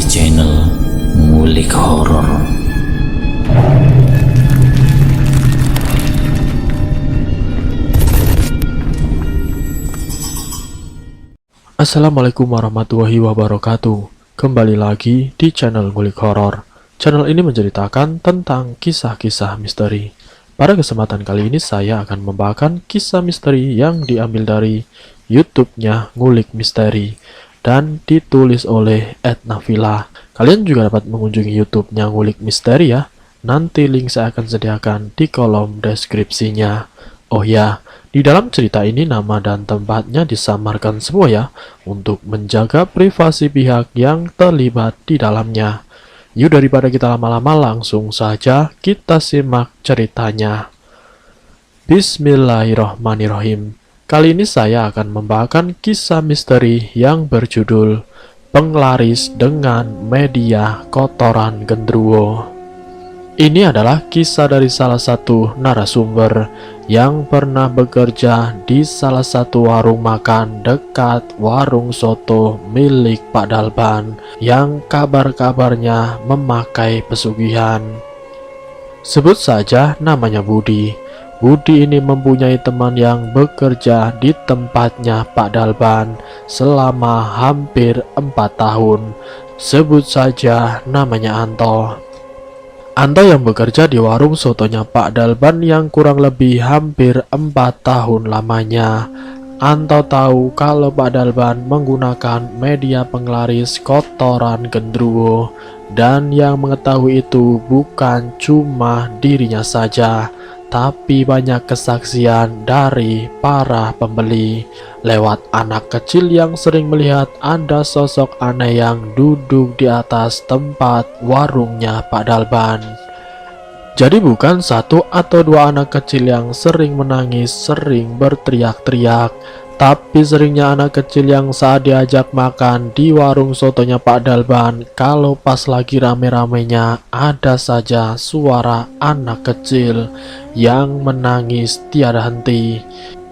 channel Ngulik Horor. Assalamualaikum warahmatullahi wabarakatuh. Kembali lagi di channel Ngulik Horor. Channel ini menceritakan tentang kisah-kisah misteri. Pada kesempatan kali ini saya akan membawakan kisah misteri yang diambil dari YouTube-nya Ngulik Misteri dan ditulis oleh Ednavila. Kalian juga dapat mengunjungi YouTube-nya Ngulik Misteri ya. Nanti link saya akan sediakan di kolom deskripsinya. Oh ya, di dalam cerita ini nama dan tempatnya disamarkan semua ya, untuk menjaga privasi pihak yang terlibat di dalamnya. Yuk daripada kita lama-lama langsung saja kita simak ceritanya. Bismillahirrohmanirrohim. Kali ini saya akan membawakan kisah misteri yang berjudul Penglaris dengan Media Kotoran Genderuwo. Ini adalah kisah dari salah satu narasumber yang pernah bekerja di salah satu warung makan dekat warung soto milik Pak Dalban yang kabar-kabarnya memakai pesugihan. Sebut saja namanya Budi. Budi ini mempunyai teman yang bekerja di tempatnya Pak Dalban selama hampir 4 tahun. Sebut saja namanya Anto. Anto yang bekerja di warung sotonya Pak Dalban yang kurang lebih hampir 4 tahun lamanya. Anto tahu kalau Pak Dalban menggunakan media penglaris kotoran genderuwo, dan yang mengetahui itu bukan cuma dirinya saja, tapi banyak kesaksian dari para pembeli lewat anak kecil yang sering melihat ada sosok aneh yang duduk di atas tempat warungnya Pak Dalban. Jadi bukan satu atau dua anak kecil yang sering menangis, sering berteriak-teriak, tapi seringnya anak kecil yang saat diajak makan di warung sotonya Pak Dalban, kalau pas lagi rame-ramenya ada saja suara anak kecil yang menangis tiada henti.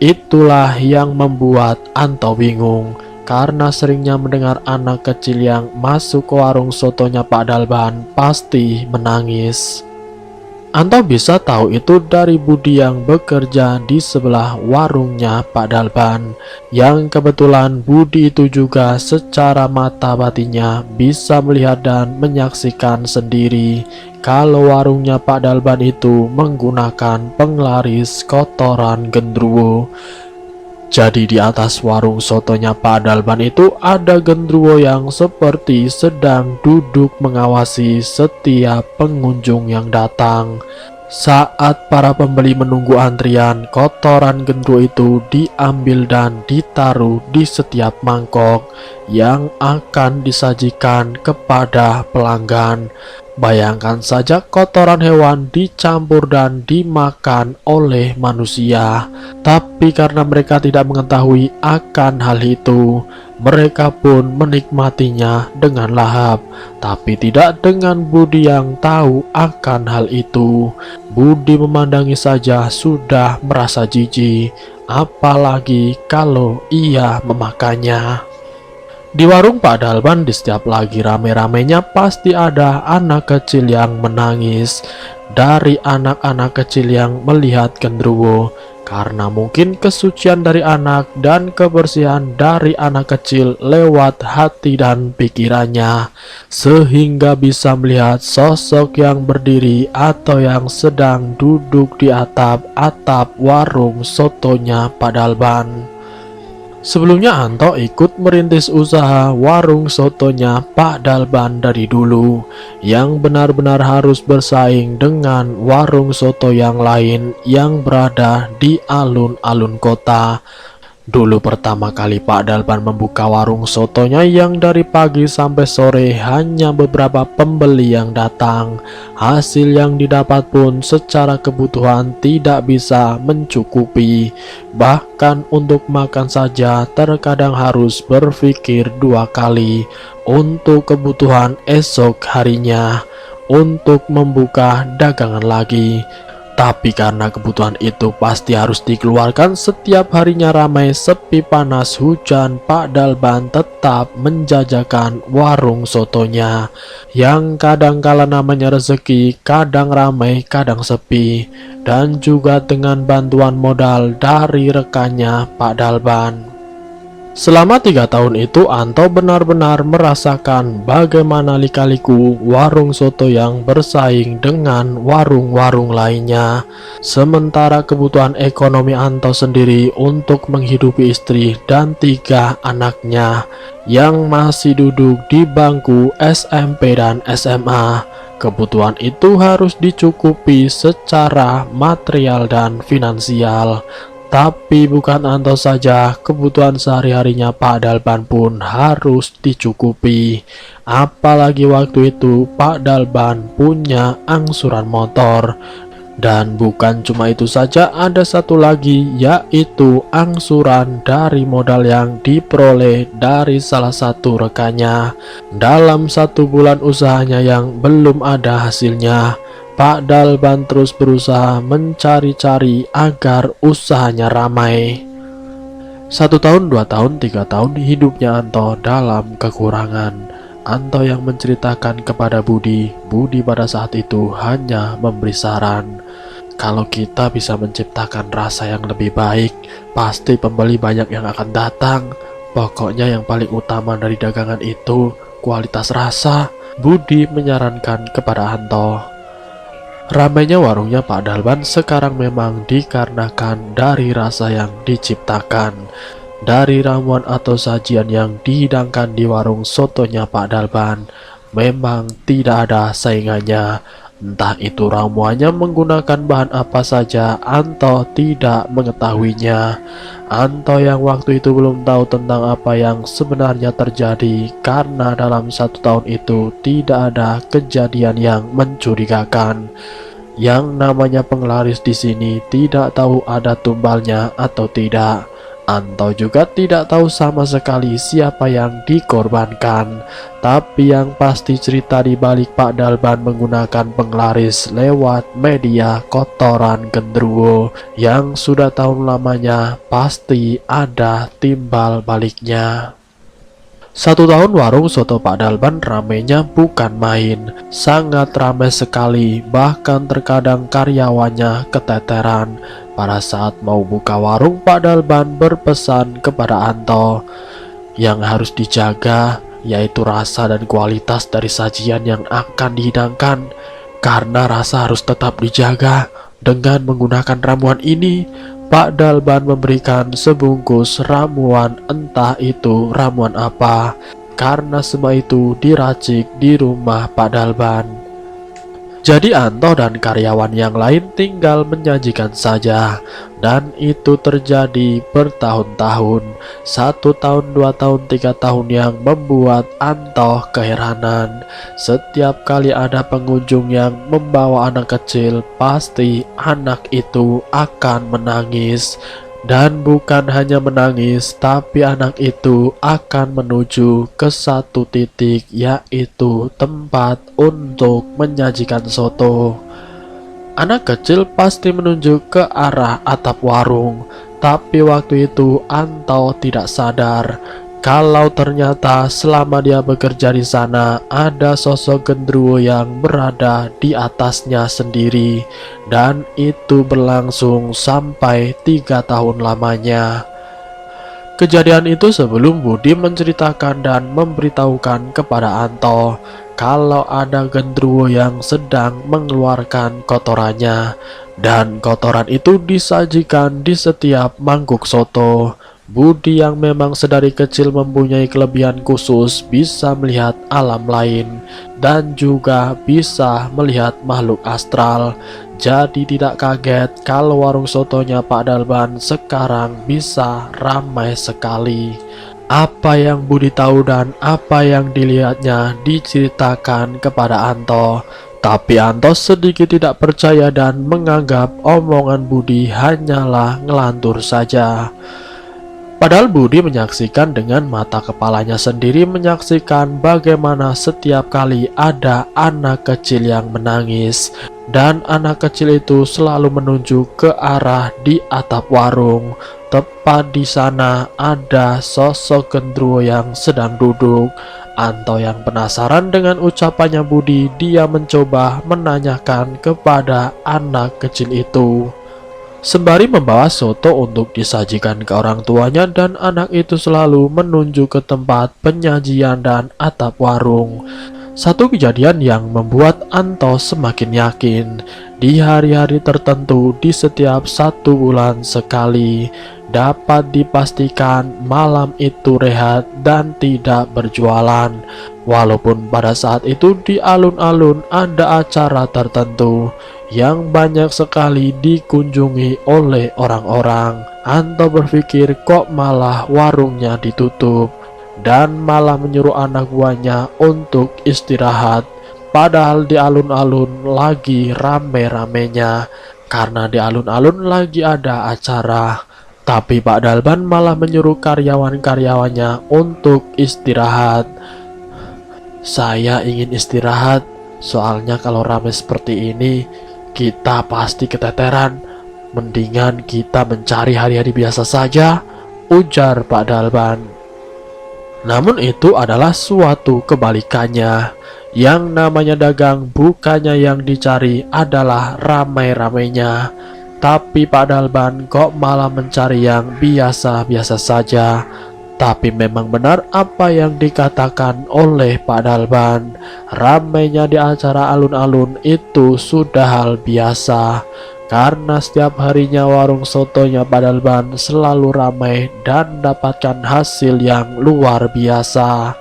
Itulah yang membuat Anto bingung, karena seringnya mendengar anak kecil yang masuk ke warung sotonya Pak Dalban pasti menangis. Anto bisa tahu itu dari Budi yang bekerja di sebelah warungnya Pak Dalban, yang kebetulan Budi itu juga secara mata batinnya bisa melihat dan menyaksikan sendiri kalau warungnya Pak Dalban itu menggunakan penglaris kotoran genderuwo. Jadi di atas warung sotonya Pak Dalban itu ada genderuwo yang seperti sedang duduk mengawasi setiap pengunjung yang datang. Saat para pembeli menunggu antrian, kotoran genderuwo itu diambil dan ditaruh di setiap mangkok yang akan disajikan kepada pelanggan. Bayangkan saja kotoran hewan dicampur dan dimakan oleh manusia. Tapi karena mereka tidak mengetahui akan hal itu, mereka pun menikmatinya dengan lahap. Tapi tidak dengan Budi yang tahu akan hal itu. Budi memandangi saja sudah merasa jijik, apalagi kalau ia memakannya. Di warung Pak Dalban di setiap lagi rame-ramenya pasti ada anak kecil yang menangis. Dari anak-anak kecil yang melihat genderuwo, karena mungkin kesucian dari anak dan kebersihan dari anak kecil lewat hati dan pikirannya, sehingga bisa melihat sosok yang berdiri atau yang sedang duduk di atap warung sotonya Pak Dalban. Sebelumnya Anto ikut merintis usaha warung sotonya Pak Dalban dari dulu, yang benar-benar harus bersaing dengan warung soto yang lain yang berada di alun-alun kota. Dulu pertama kali Pak Dalban membuka warung sotonya yang dari pagi sampai sore hanya beberapa pembeli yang datang. Hasil yang didapat pun secara kebutuhan tidak bisa mencukupi. Bahkan untuk makan saja terkadang harus berpikir 2 kali untuk kebutuhan esok harinya, untuk membuka dagangan lagi. Tapi karena kebutuhan itu pasti harus dikeluarkan, setiap harinya ramai sepi panas hujan, Pak Dalban tetap menjajakan warung sotonya. Yang kadang kala namanya rezeki, kadang ramai, kadang sepi. Dan juga dengan bantuan modal dari rekannya Pak Dalban. Selama 3 tahun itu, Anto benar-benar merasakan bagaimana lika-liku warung soto yang bersaing dengan warung-warung lainnya. Sementara kebutuhan ekonomi Anto sendiri untuk menghidupi istri dan 3 anaknya yang masih duduk di bangku SMP dan SMA. Kebutuhan itu harus dicukupi secara material dan finansial. Tapi bukan Anto saja, kebutuhan sehari-harinya Pak Dalban pun harus dicukupi. Apalagi waktu itu Pak Dalban punya angsuran motor. Dan bukan cuma itu saja, ada satu lagi, yaitu angsuran dari modal yang diperoleh dari salah satu rekannya. Dalam 1 bulan usahanya yang belum ada hasilnya, Pak Dalban terus berusaha mencari-cari agar usahanya ramai. 1 tahun, 2 tahun, 3 tahun hidupnya Anto dalam kekurangan. Anto yang menceritakan kepada Budi pada saat itu hanya memberi saran. Kalau kita bisa menciptakan rasa yang lebih baik, pasti pembeli banyak yang akan datang. Pokoknya yang paling utama dari dagangan itu kualitas rasa, Budi menyarankan kepada Anto. Ramainya warungnya Pak Dalban sekarang memang dikarenakan dari rasa yang diciptakan, dari ramuan atau sajian yang dihidangkan di warung sotonya Pak Dalban. Memang tidak ada saingannya. Entah itu ramuannya menggunakan bahan apa saja, Anto tidak mengetahuinya. Anto yang waktu itu belum tahu tentang apa yang sebenarnya terjadi, karena dalam 1 tahun itu tidak ada kejadian yang mencurigakan. Yang namanya penglaris di sini tidak tahu ada tumbalnya atau tidak. Anto juga tidak tahu sama sekali siapa yang dikorbankan. Tapi yang pasti cerita di balik Pak Dalban menggunakan penglaris lewat media kotoran genderuwo yang sudah tahun lamanya, pasti ada timbal baliknya. 1 tahun warung soto Pak Dalban ramainya bukan main, sangat ramai sekali, bahkan terkadang karyawannya keteteran. Pada saat mau buka warung, Pak Dalban berpesan kepada Anto, yang harus dijaga yaitu rasa dan kualitas dari sajian yang akan dihidangkan. Karena rasa harus tetap dijaga, dengan menggunakan ramuan ini, Pak Dalban memberikan sebungkus ramuan, entah itu ramuan apa, karena semua itu diracik di rumah Pak Dalban. Jadi Anto dan karyawan yang lain tinggal menyajikan saja, dan itu terjadi bertahun-tahun. 1 tahun, 2 tahun, 3 tahun yang membuat Anto keheranan. Setiap kali ada pengunjung yang membawa anak kecil, pasti anak itu akan menangis. Dan bukan hanya menangis, tapi anak itu akan menuju ke satu titik, yaitu tempat untuk menyajikan soto. Anak kecil pasti menunjuk ke arah atap warung, tapi waktu itu Anto tidak sadar kalau ternyata selama dia bekerja di sana ada sosok genderuwo yang berada di atasnya sendiri, dan itu berlangsung sampai 3 tahun lamanya. Kejadian itu sebelum Budi menceritakan dan memberitahukan kepada Anto kalau ada genderuwo yang sedang mengeluarkan kotorannya, dan kotoran itu disajikan di setiap mangkuk soto. Budi yang memang sedari kecil mempunyai kelebihan khusus, bisa melihat alam lain dan juga bisa melihat makhluk astral. Jadi tidak kaget kalau warung sotonya Pak Dalban sekarang bisa ramai sekali. Apa yang Budi tahu dan apa yang dilihatnya diceritakan kepada Anto. Tapi Anto sedikit tidak percaya dan menganggap omongan Budi hanyalah ngelantur saja. Padahal Budi menyaksikan dengan mata kepalanya sendiri, menyaksikan bagaimana setiap kali ada anak kecil yang menangis, dan anak kecil itu selalu menunjuk ke arah di atap warung. Tepat di sana ada sosok gendruwo yang sedang duduk. Anto yang penasaran dengan ucapannya Budi, dia mencoba menanyakan kepada anak kecil itu, sembari membawa soto untuk disajikan ke orang tuanya, dan anak itu selalu menunjuk ke tempat penyajian dan atap warung. Satu kejadian yang membuat Anto semakin yakin, di hari-hari tertentu di setiap 1 bulan sekali, dapat dipastikan malam itu rehat dan tidak berjualan. Walaupun pada saat itu di alun-alun ada acara tertentu yang banyak sekali dikunjungi oleh orang-orang. Anto berpikir kok malah warungnya ditutup, dan malah menyuruh anak buahnya untuk istirahat. Padahal di alun-alun lagi rame-ramenya, karena di alun-alun lagi ada acara. Tapi Pak Dalban malah menyuruh karyawan-karyawannya untuk istirahat. Saya ingin istirahat, soalnya kalau rame seperti ini kita pasti keteteran. Mendingan kita mencari hari-hari biasa saja, ujar Pak Dalban. Namun itu adalah suatu kebalikannya. Yang namanya dagang bukannya yang dicari adalah ramai-ramainya, tapi Pak Dalban kok malah mencari yang biasa-biasa saja. Tapi memang benar apa yang dikatakan oleh Pak Dalban, ramainya di acara alun-alun itu sudah hal biasa, karena setiap harinya warung sotonya Pak Dalban selalu ramai dan dapatkan hasil yang luar biasa.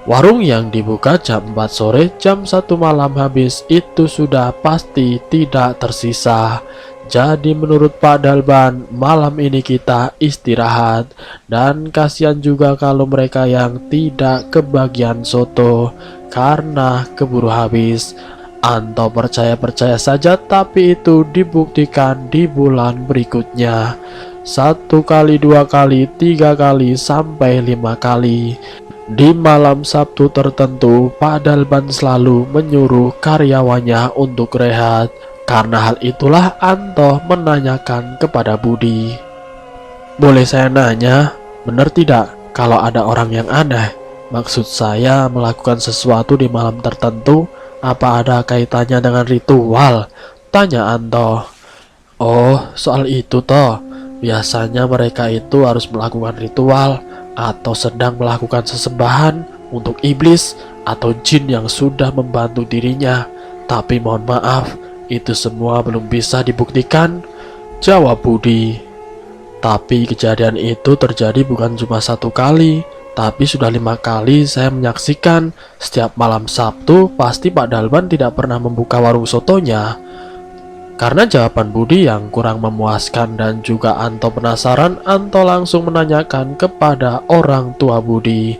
Warung yang dibuka jam 4 sore, jam 1 malam habis, itu sudah pasti tidak tersisa. Jadi menurut Pak Dalban, malam ini kita istirahat. Dan kasihan juga kalau mereka yang tidak kebagian soto karena keburu habis. Anto percaya-percaya saja, tapi itu dibuktikan di bulan berikutnya. 1 kali, 2 kali, 3 kali, sampai 5 kali. Di malam Sabtu tertentu, Pak Dalban selalu menyuruh karyawannya untuk rehat. Karena hal itulah Anto menanyakan kepada Budi, boleh saya nanya, benar tidak kalau ada orang yang aneh? Maksud saya melakukan sesuatu di malam tertentu, apa ada kaitannya dengan ritual? Tanya Anto. Oh, soal itu toh. Biasanya mereka itu harus melakukan ritual atau sedang melakukan sesembahan untuk iblis atau jin yang sudah membantu dirinya. Tapi mohon maaf, itu semua belum bisa dibuktikan, jawab Budi. Tapi kejadian itu terjadi bukan cuma 1 kali, tapi sudah 5 kali saya menyaksikan. Setiap malam Sabtu pasti Pak Dalban tidak pernah membuka warung sotonya. Karena jawaban Budi yang kurang memuaskan dan juga Anto penasaran, Anto langsung menanyakan kepada orang tua Budi.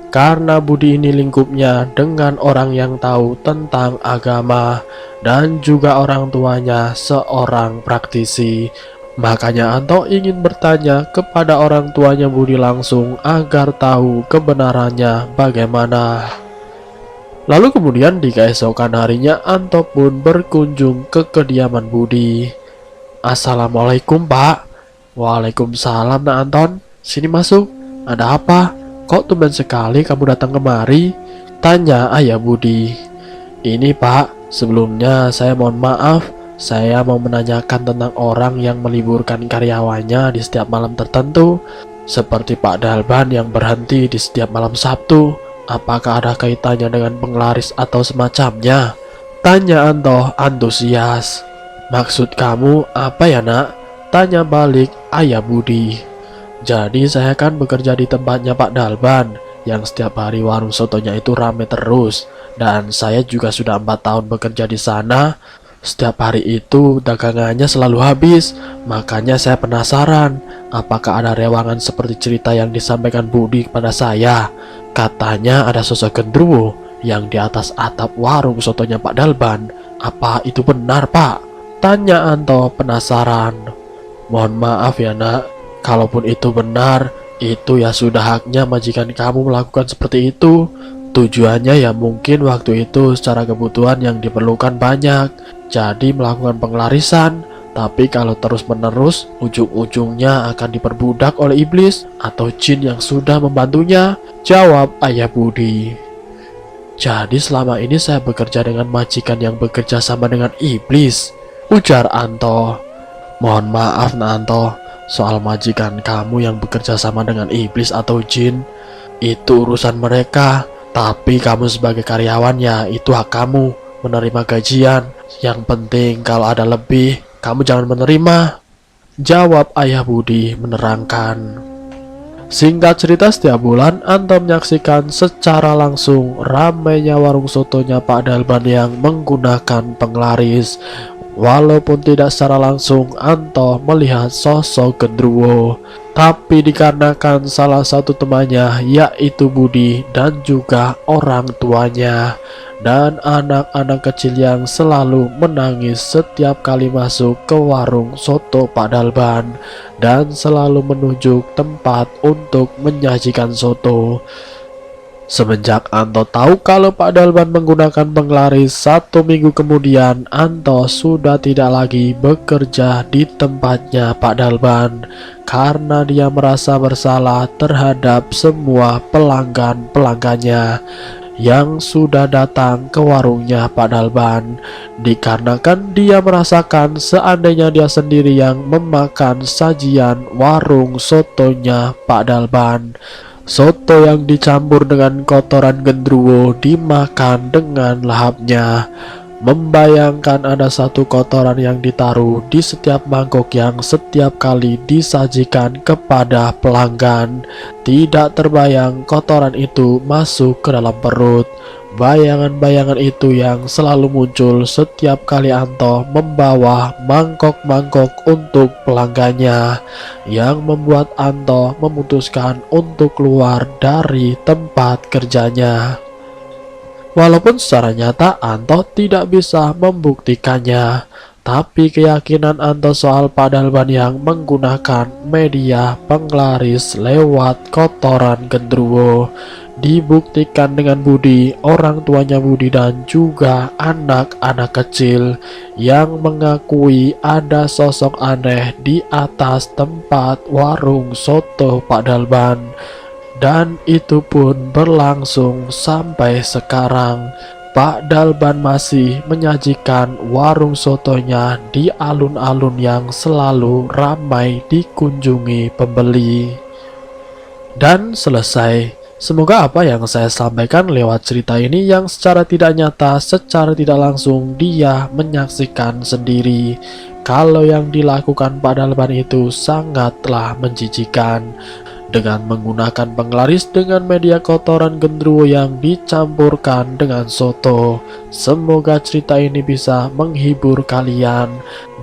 Karena Budi ini lingkupnya dengan orang yang tahu tentang agama dan juga orang tuanya seorang praktisi. Makanya Anto ingin bertanya kepada orang tuanya Budi langsung agar tahu kebenarannya bagaimana. Lalu kemudian di keesokan harinya Anto pun berkunjung ke kediaman Budi. Assalamualaikum Pak. Waalaikumsalam Nak Anton. Sini masuk. Ada apa? Kok tumben sekali kamu datang kemari? Tanya ayah Budi. Ini Pak, sebelumnya saya mohon maaf. Saya mau menanyakan tentang orang yang meliburkan karyawannya di setiap malam tertentu, seperti Pak Dalban yang berhenti di setiap malam Sabtu. Apakah ada kaitannya dengan penglaris atau semacamnya? Tanya Anto antusias. Maksud kamu apa ya nak? Tanya balik ayah Budi. Jadi saya kan bekerja di tempatnya Pak Dalban, yang setiap hari warung sotonya itu rame terus. Dan saya juga sudah 4 tahun bekerja di sana. Setiap hari itu dagangannya selalu habis. Makanya saya penasaran, apakah ada rewangan seperti cerita yang disampaikan Budi kepada saya. Katanya ada sosok gendruwo yang di atas atap warung sotonya Pak Dalban. Apa itu benar Pak? Tanya Anto penasaran. Mohon maaf ya nak, Kalaupun itu benar, itu ya sudah haknya majikan kamu melakukan seperti itu. Tujuannya ya mungkin waktu itu secara kebutuhan yang diperlukan banyak, jadi melakukan pengelarisan. Tapi kalau terus-menerus, ujung-ujungnya akan diperbudak oleh iblis atau jin yang sudah membantunya, jawab Ayah Budi. Jadi selama ini saya bekerja dengan majikan yang bekerja sama dengan iblis, ujar Anto. Mohon maaf Anto, soal majikan kamu yang bekerja sama dengan iblis atau jin, itu urusan mereka. Tapi kamu sebagai karyawan ya itu hak kamu menerima gajian. Yang penting kalau ada lebih, kamu jangan menerima, jawab Ayah Budi menerangkan. Singkat cerita, setiap bulan Anto menyaksikan secara langsung ramainya warung sotonya Pak Dalban yang menggunakan penglaris. Walaupun tidak secara langsung Anto melihat sosok Gendruwo, tapi dikarenakan salah satu temannya yaitu Budi dan juga orang tuanya dan anak-anak kecil yang selalu menangis setiap kali masuk ke warung soto Pak Dalban dan selalu menunjuk tempat untuk menyajikan soto. Semenjak Anto tahu kalau Pak Dalban menggunakan penglaris, 1 minggu kemudian Anto sudah tidak lagi bekerja di tempatnya Pak Dalban karena dia merasa bersalah terhadap semua pelanggan-pelanggannya yang sudah datang ke warungnya Pak Dalban, dikarenakan dia merasakan seandainya dia sendiri yang memakan sajian warung sotonya Pak Dalban, soto yang dicampur dengan kotoran Gendruwo dimakan dengan lahapnya. Membayangkan ada satu kotoran yang ditaruh di setiap mangkok yang setiap kali disajikan kepada pelanggan. Tidak terbayang kotoran itu masuk ke dalam perut. Bayangan-bayangan itu yang selalu muncul setiap kali Anto membawa mangkok-mangkok untuk pelanggannya, yang membuat Anto memutuskan untuk keluar dari tempat kerjanya. Walaupun secara nyata Anto tidak bisa membuktikannya, tapi keyakinan Anto soal Pak Dalban yang menggunakan media penglaris lewat kotoran Gendruwo dibuktikan dengan Budi, orang tuanya Budi, dan juga anak-anak kecil yang mengakui ada sosok aneh di atas tempat warung soto Pak Dalban. Dan itu pun berlangsung sampai sekarang. Pak Dalban masih menyajikan warung sotonya di alun-alun yang selalu ramai dikunjungi pembeli. Dan selesai. Semoga apa yang saya sampaikan lewat cerita ini yang secara tidak nyata, secara tidak langsung dia menyaksikan sendiri kalau yang dilakukan Pak Dalban itu sangatlah menjijikan. Dengan menggunakan penglaris dengan media kotoran Gendruwo yang dicampurkan dengan soto. Semoga cerita ini bisa menghibur kalian,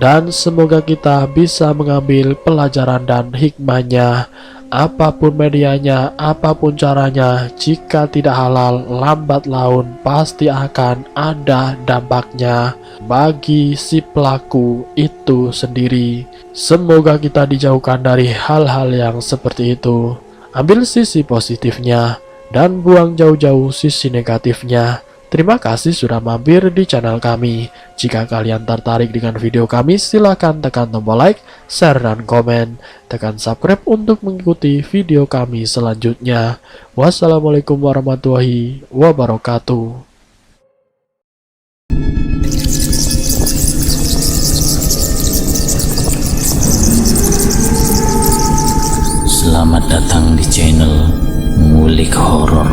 dan semoga kita bisa mengambil pelajaran dan hikmahnya. Apapun medianya, apapun caranya, jika tidak halal, lambat laun pasti akan ada dampaknya bagi si pelaku itu sendiri. Semoga kita dijauhkan dari hal-hal yang seperti itu. Ambil sisi positifnya dan buang jauh-jauh sisi negatifnya. Terima kasih sudah mampir di channel kami. Jika kalian tertarik dengan video kami, silahkan tekan tombol like, share, dan komen. Tekan subscribe untuk mengikuti video kami selanjutnya. Wassalamualaikum warahmatullahi wabarakatuh. Selamat datang di channel Ngulik Horor.